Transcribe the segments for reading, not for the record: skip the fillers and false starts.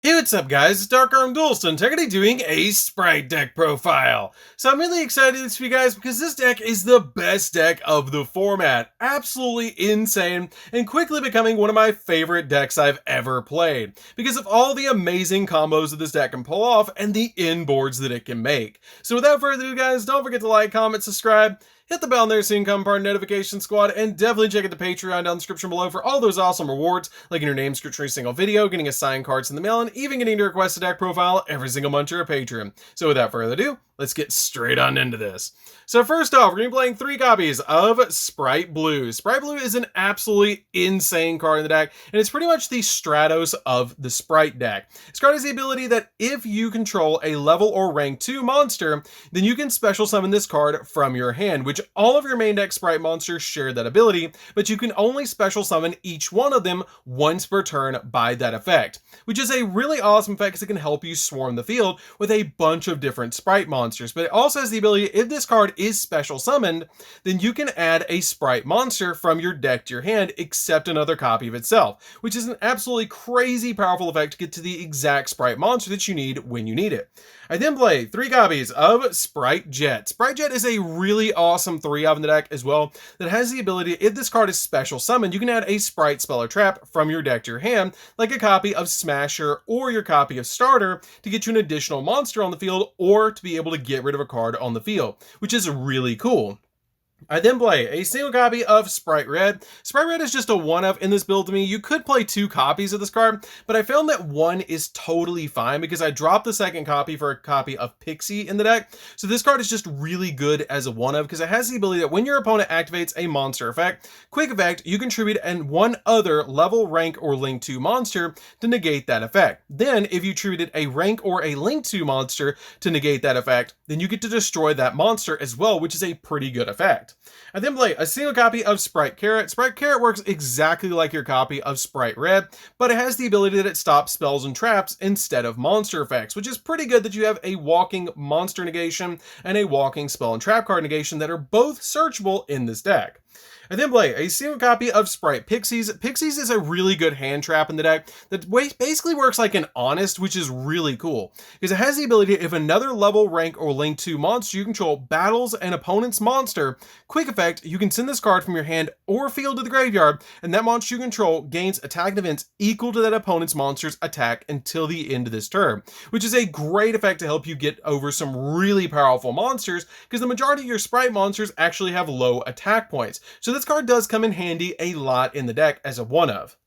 Hey, what's up guys, it's DarkArmedDuelist and today doing a Spright deck profile. So I'm really excited for you guys because this deck is the best deck of the format. Absolutely insane and quickly becoming one of my favorite decks I've ever played because of all the amazing combos that this deck can pull off and the inboards that it can make. So without further ado guys, don't forget to like, comment, subscribe, hit the bell there so you can become part of the notification squad, and definitely check out the Patreon down in the description below for all those awesome rewards, like in your name script for every single video, getting assigned cards in the mail, and even getting to request a deck profile every single month you're a patron. So without further ado, let's get straight on into this. So first off, we're going to be playing 3 copies of Spright Blue. Spright Blue is an absolutely insane card in the deck, and it's pretty much the Stratos of the Spright deck. This card has the ability that if you control a level or rank 2 monster, then you can special summon this card from your hand, which all of your main deck Spright monsters share that ability, but you can only special summon each one of them once per turn by that effect, which is a really awesome effect because it can help you swarm the field with a bunch of different Spright monsters. But it also has the ability, if this card is special summoned, then you can add a Spright monster from your deck to your hand except another copy of itself, which is an absolutely crazy powerful effect to get to the exact Spright monster that you need when you need it. I then play 3 copies of Spright Jet. Spright Jet is a really awesome 3-of in the deck as well that has the ability, if this card is special summoned, you can add a Spright spell or trap from your deck to your hand, like a copy of Smasher or your copy of Starter, to get you an additional monster on the field or to be able to get rid of a card on the field, which is really cool. I then play a single copy of Spright Red. Spright Red is just a 1-of in this build to me. You could play 2 copies of this card, but I found that 1 is totally fine because I dropped the second copy for a copy of Pixie in the deck. So this card is just really good as a 1-of because it has the ability that when your opponent activates a monster effect, quick effect, you contribute and one other level, rank, or link 2 monster to negate that effect. Then if you attributed a rank or a link 2 monster to negate that effect, then you get to destroy that monster as well, which is a pretty good effect. I then play a single copy of Spright Carrot. Spright Carrot works exactly like your copy of Spright Red, but it has the ability that it stops spells and traps instead of monster effects, which is pretty good that you have a walking monster negation and a walking spell and trap card negation that are both searchable in this deck. I then play a single copy of Spright Pixies. Pixies is a really good hand trap in the deck that basically works like an Honest, which is really cool because it has the ability, if another level, rank, or link 2 monster you control battles an opponent's monster, quick effect, you can send this card from your hand or field to the graveyard, and that monster you control gains attack events equal to that opponent's monster's attack until the end of this turn, which is a great effect to help you get over some really powerful monsters because the majority of your Spright monsters actually have low attack points. So this card does come in handy a lot in the deck as a 1-of.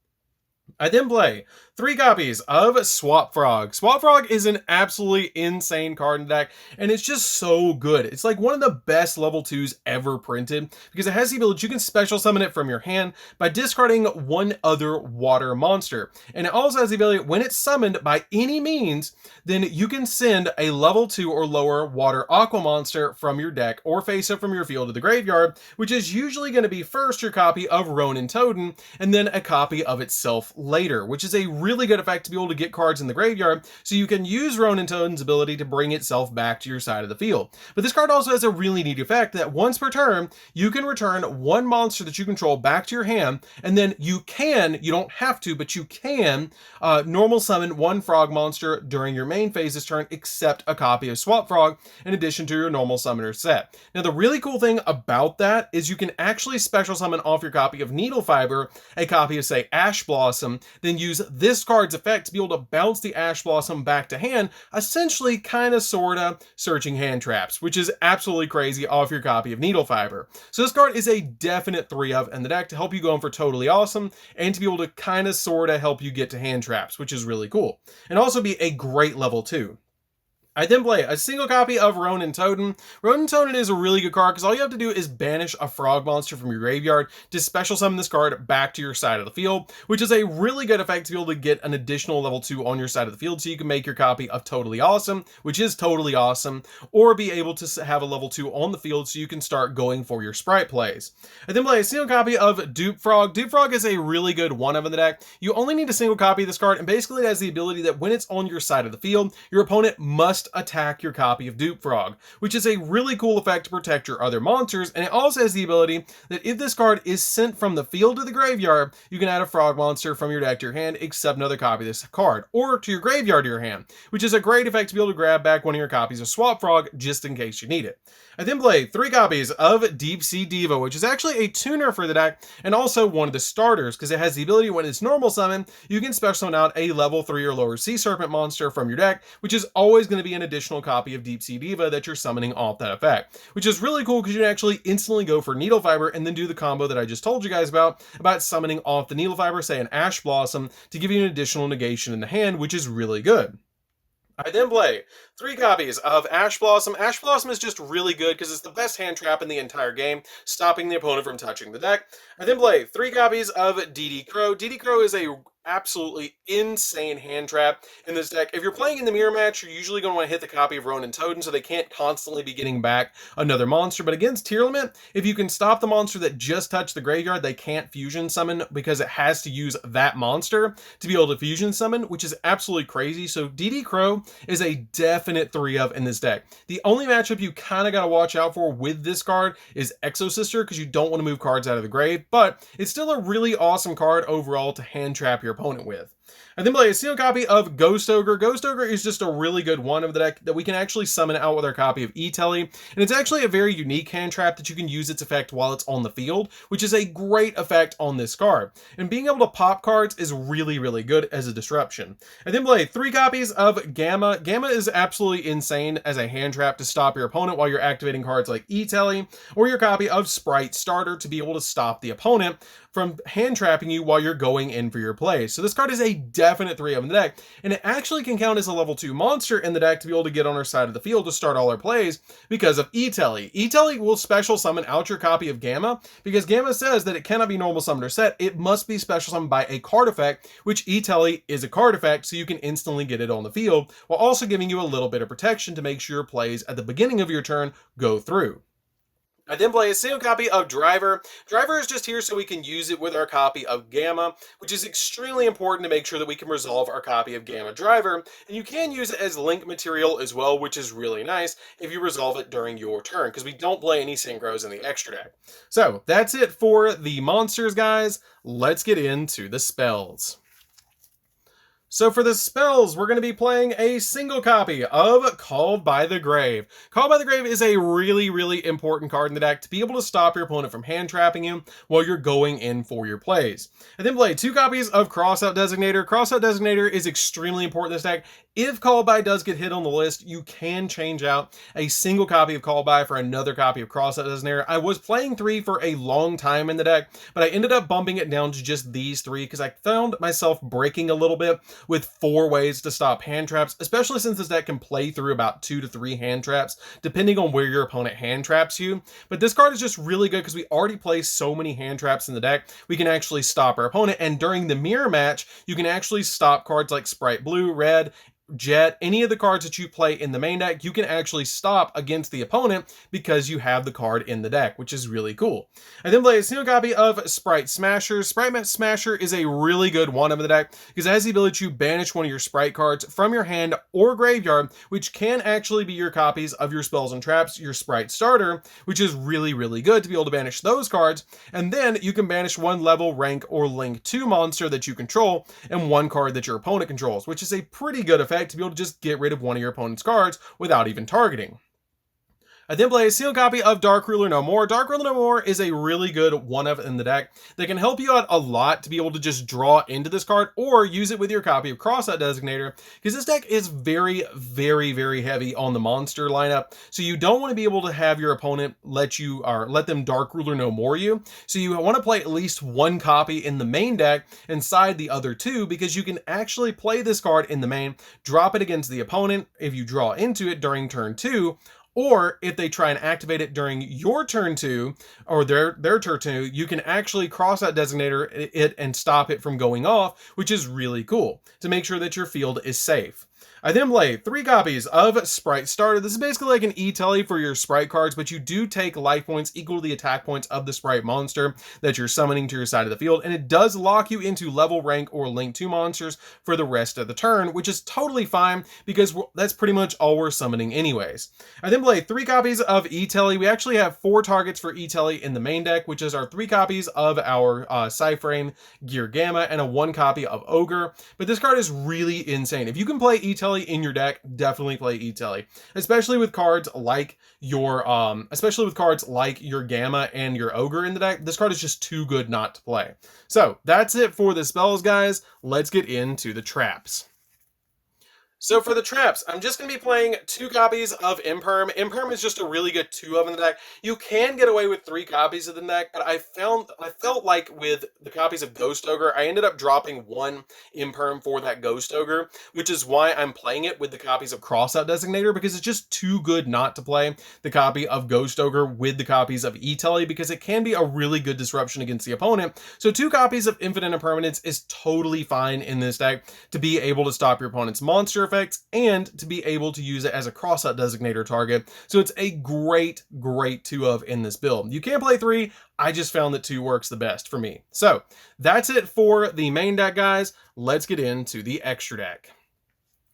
I then play 3 copies of Swap Frog. Swap Frog is an absolutely insane card in the deck, and it's just so good. It's like one of the best level 2s ever printed because it has the ability you can special summon it from your hand by discarding one other water monster. And it also has the ability, when it's summoned by any means, then you can send a level 2 or lower water aqua monster from your deck or face up from your field to the graveyard, which is usually going to be first your copy of Ronin Totem and then a copy of itself later, which is a really good effect to be able to get cards in the graveyard so you can use Ronin Totem's ability to bring itself back to your side of the field. But this card also has a really neat effect that once per turn you can return one monster that you control back to your hand, and then you don't have to, but you can normal summon one frog monster during your main phase this turn except a copy of Swap Frog in addition to your normal summoner set. Now the really cool thing about that is you can actually special summon off your copy of Needle Fiber a copy of, say, Ash Blossom, then use this card's effect to be able to bounce the Ash Blossom back to hand, essentially kinda sorta searching hand traps, which is absolutely crazy off your copy of Needle Fiber. So this card is a definite 3-of in the deck to help you go in for totally awesome and to be able to kinda sorta help you get to hand traps, which is really cool. And also be a great level 2. I then play a single copy of Ronin Totem. Ronin Totem is a really good card because all you have to do is banish a frog monster from your graveyard to special summon this card back to your side of the field, which is a really good effect to be able to get an additional level 2 on your side of the field so you can make your copy of Totally Awesome, which is totally awesome, or be able to have a level 2 on the field so you can start going for your Spright plays. I then play a single copy of Dupe Frog. Dupe Frog is a really good 1-of in the deck. You only need a single copy of this card, and basically it has the ability that when it's on your side of the field, your opponent must just attack your copy of Dupe Frog, which is a really cool effect to protect your other monsters, and it also has the ability that if this card is sent from the field to the graveyard, you can add a frog monster from your deck to your hand, except another copy of this card, or to your graveyard to your hand, which is a great effect to be able to grab back one of your copies of Swap Frog just in case you need it. I then play 3 copies of Deep Sea Diva, which is actually a tuner for the deck and also one of the starters because it has the ability when it's normal summon, you can special summon out a level 3 or lower Sea Serpent monster from your deck, which is always going to be an additional copy of Deep Sea Diva that you're summoning off that effect, which is really cool because you can actually instantly go for Needle Fiber and then do the combo that I just told you guys about summoning off the Needle Fiber, say an Ash Blossom, to give you an additional negation in the hand, which is really good. I then play 3 copies of Ash Blossom. Ash Blossom is just really good because it's the best hand trap in the entire game, stopping the opponent from touching the deck. I then play 3 copies of DD Crow. DD Crow is a absolutely insane hand trap in this deck. If you're playing in the mirror match, you're usually going to want to hit the copy of Ronin Totem so they can't constantly be getting back another monster. But against Tier Limit, if you can stop the monster that just touched the graveyard, they can't fusion summon because it has to use that monster to be able to fusion summon, which is absolutely crazy. So DD Crow is a definite 3-of in this deck. The only matchup you kind of got to watch out for with this card is Exo Sister because you don't want to move cards out of the grave, but it's still a really awesome card overall to hand trap your opponent with. I then play a single copy of Ghost Ogre. Ghost Ogre is just a really good one of the deck that we can actually summon out with our copy of E-Telly, and it's actually a very unique hand trap that you can use its effect while it's on the field, which is a great effect on this card. And being able to pop cards is really, really good as a disruption. I then play 3 copies of Gamma. Gamma is absolutely insane as a hand trap to stop your opponent while you're activating cards like E-Telly, or your copy of Spright Starter to be able to stop the opponent from hand trapping you while you're going in for your play. So this card is a definite 3-of in the deck, and it actually can count as a level 2 monster in the deck to be able to get on our side of the field to start all our plays because of E-Telly. E-Telly will special summon out your copy of Gamma because Gamma says that it cannot be normal summoned or set. It must be special summoned by a card effect, which E-Telly is a card effect, so you can instantly get it on the field while also giving you a little bit of protection to make sure your plays at the beginning of your turn go through. I then play a single copy of Driver. Driver is just here so we can use it with our copy of Gamma, which is extremely important to make sure that we can resolve our copy of Gamma Driver. And you can use it as link material as well, which is really nice if you resolve it during your turn, because we don't play any synchros in the extra deck. So that's it for the monsters, guys. Let's get into the spells. So for the spells, we're going to be playing a single copy of Called by the Grave. Called by the Grave is a really, really important card in the deck to be able to stop your opponent from hand trapping you while you're going in for your plays. I then play 2 copies of Crossout Designator. Crossout Designator is extremely important in this deck. If Called by does get hit on the list, you can change out a single copy of Called by for another copy of Crossout Designator. I was playing 3 for a long time in the deck, but I ended up bumping it down to just these 3 because I found myself breaking a little bit with 4 ways to stop hand traps, especially since this deck can play through about 2 to 3 hand traps, depending on where your opponent hand traps you. But this card is just really good because we already play so many hand traps in the deck, we can actually stop our opponent. And during the mirror match, you can actually stop cards like Spright Blue, Red, Jet, any of the cards that you play in the main deck, you can actually stop against the opponent because you have the card in the deck, which is really cool. I then play a single copy of Spright Smasher. Spright Smasher is a really good one of the deck because it has the ability to banish one of your Spright cards from your hand or graveyard, which can actually be your copies of your spells and traps, your Spright Starter, which is really, really good to be able to banish those cards. And then you can banish 1 level, rank, or link 2 monster that you control and 1 card that your opponent controls, which is a pretty good effect to be able to just get rid of one of your opponent's cards without even targeting. I then play a single copy of Dark Ruler No More. Dark Ruler No More is a really good one-of in the deck that can help you out a lot to be able to just draw into this card or use it with your copy of Crossout Designator, because this deck is very, very, very heavy on the monster lineup. So you don't want to be able to have your opponent let them Dark Ruler No More you. So you want to play at least 1 copy in the main deck inside the other 2, because you can actually play this card in the main, drop it against the opponent if you draw into it during turn 2, or if they try and activate it during your turn 2 or their turn 2, you can actually cross out designator it and stop it from going off, which is really cool to make sure that your field is safe. I then play 3 copies of Spright Starter. This is basically like an e-telly for your Spright cards, but you do take life points equal to the attack points of the Spright monster that you're summoning to your side of the field, and it does lock you into level, rank, or link 2 monsters for the rest of the turn, which is totally fine because that's pretty much all we're summoning anyways. I then play 3 copies of e-telly. We actually have 4 targets for e-telly in the main deck, which is our 3 copies of our Psyframe Gear Gamma and a 1 copy of Ogre, but this card is really insane. If you can play e-telly in your deck, definitely play e-telly, especially with cards like your Gamma and your Ogre in the deck. This card is just too good not to play. So that's it for the spells, guys. Let's get into the traps. So for the traps, I'm just going to be playing 2 copies of Imperm. Imperm is just a really good 2 of in the deck. You can get away with 3 copies of the deck, but I felt like with the copies of Ghost Ogre, I ended up dropping 1 Imperm for that Ghost Ogre, which is why I'm playing it with the copies of Crossout Designator, because it's just too good not to play the copy of Ghost Ogre with the copies of E-Telly, because it can be a really good disruption against the opponent. So 2 copies of Infinite Impermanence is totally fine in this deck to be able to stop your opponent's monster effects and to be able to use it as a crossout designator target. So it's a great 2 of in this build. You can play 3. I just found that 2 works the best for me. So that's it for the main deck, guys. Let's get into the extra deck.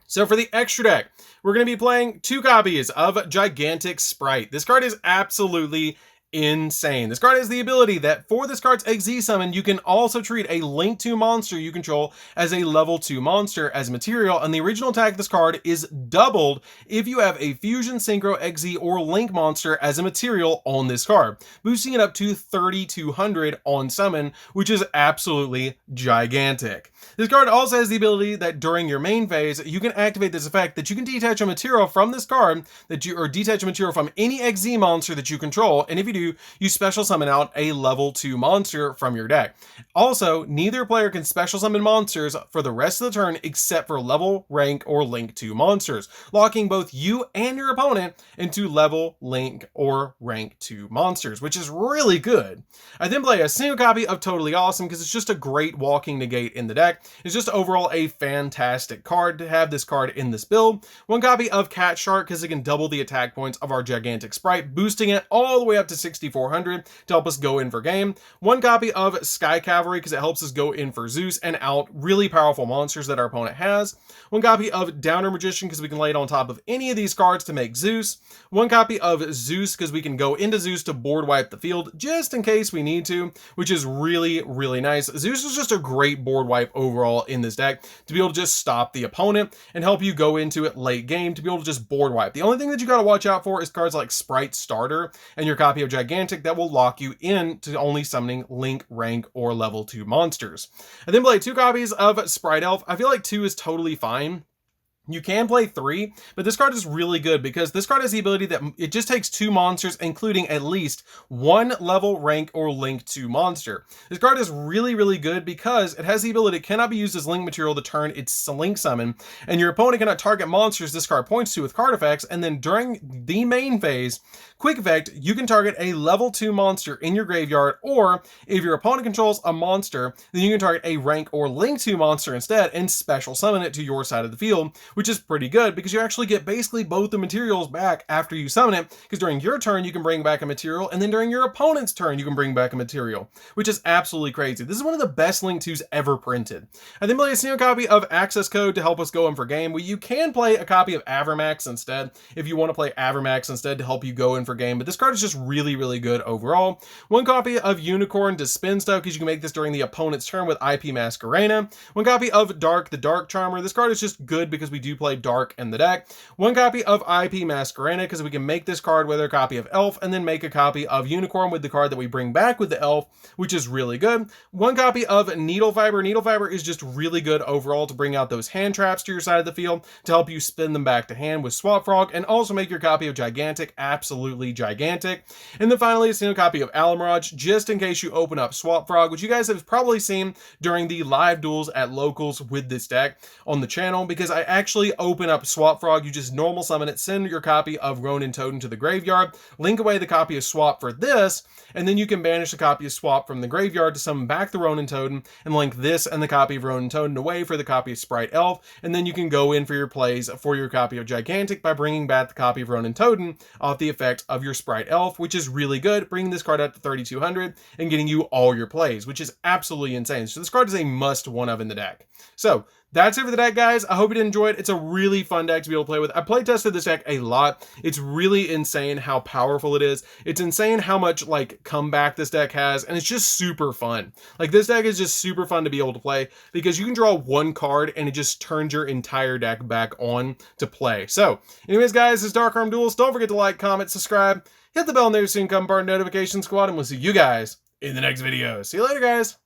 So for the extra deck, we're going to be playing 2 copies of Gigantic Spright. This card is absolutely insane. This card has the ability that for this card's XZ summon, you can also treat a Link 2 monster you control as a level 2 monster as material, and the original attack of this card is doubled if you have a Fusion, Synchro, XZ, or Link monster as a material on this card, boosting it up to 3,200 on summon, which is absolutely gigantic. This card also has the ability that during your main phase, you can activate this effect that you can detach a material from this card or detach a material from any XZ monster that you control, and if you do, you special summon out a level 2 monster from your deck. Also, neither player can special summon monsters for the rest of the turn except for level, rank, or link 2 monsters, locking both you and your opponent into level, link, or rank 2 monsters, which is really good. I then play a single copy of Totally Awesome because it's just a great walking negate in the deck. It's just overall a fantastic card to have this card in this build. 1 copy of Cat Shark because it can double the attack points of our Gigantic Spright, boosting it all the way up to 6,400 to help us go in for game. 1 copy of Sky Cavalry because it helps us go in for Zeus and out really powerful monsters that our opponent has. 1 copy of Downer Magician because we can lay it on top of any of these cards to make Zeus. 1 copy of Zeus because we can go into Zeus to board wipe the field just in case we need to, which is really nice. Zeus is just a great board wipe overall in this deck to be able to just stop the opponent and help you go into it late game to be able to just board wipe. The only thing that you got to watch out for is cards like Spright Starter and your copy of Gigantic that will lock you in to only summoning Link, rank, or level 2 monsters. I then play 2 copies of Spright Elf. I feel like 2 is totally fine. You can play 3, but this card is really good because this card has the ability that it just takes 2 monsters, including at least 1 level, rank, or link 2 monster. This card is really good because it has the ability it cannot be used as link material to turn its link summon, and your opponent cannot target monsters this card points to with card effects, and then during the main phase, quick effect, you can target a level 2 monster in your graveyard, or if your opponent controls a monster, then you can target a rank or link 2 monster instead and special summon it to your side of the field, which is pretty good because you actually get basically both the materials back after you summon it, because during your turn you can bring back a material, and then during your opponent's turn you can bring back a material, which is absolutely crazy. This is one of the best Link 2s ever printed. I then play a single copy of Access Code to help us go in for game. You can play a copy of Avermax instead if you want to play Avermax instead to help you go in for game, but this card is just really good overall. 1 copy of Unicorn to spin stuff because you can make this during the opponent's turn with IP Masquerena. 1 copy of Dark, the Dark Charmer. This card is just good because we do play Dark in the deck. 1 copy of IP Masquerena because we can make this card with a copy of Elf and then make a copy of Unicorn with the card that we bring back with the Elf, which is really good. 1 copy of Needle Fiber. Needle Fiber is just really good overall to bring out those hand traps to your side of the field to help you spin them back to hand with Swap Frog, and also make your copy of Gigantic absolutely gigantic. And then finally a single copy of Alamirage just in case you open up Swap Frog, which you guys have probably seen during the live duels at locals with this deck on the channel, because I actually actually open up Swap Frog. You just normal summon it, send your copy of Ronin Totem to the graveyard, link away the copy of Swap for this, and then you can banish the copy of Swap from the graveyard to summon back the Ronin Totem, and link this and the copy of Ronin Totem away for the copy of Spright Elf, and then you can go in for your plays for your copy of Gigantic by bringing back the copy of Ronin Totem off the effect of your Spright Elf, which is really good, bringing this card up to 3,200 and getting you all your plays, which is absolutely insane. So this card is a must one of in the deck. So that's it for the deck, guys. I hope you did enjoy it. It's a really fun deck to be able to play with. I play tested this deck a lot. It's really insane how powerful it is. It's insane how much like comeback this deck has, and it's just super fun. Like, this deck is just super fun to be able to play because you can draw one card and it just turns your entire deck back on to play. So anyways, guys, this is DarkArmedDuelist. Don't forget to like, comment, subscribe, hit the bell and there soon come part of Notification Squad, and we'll see you guys in the next video. See you later, guys.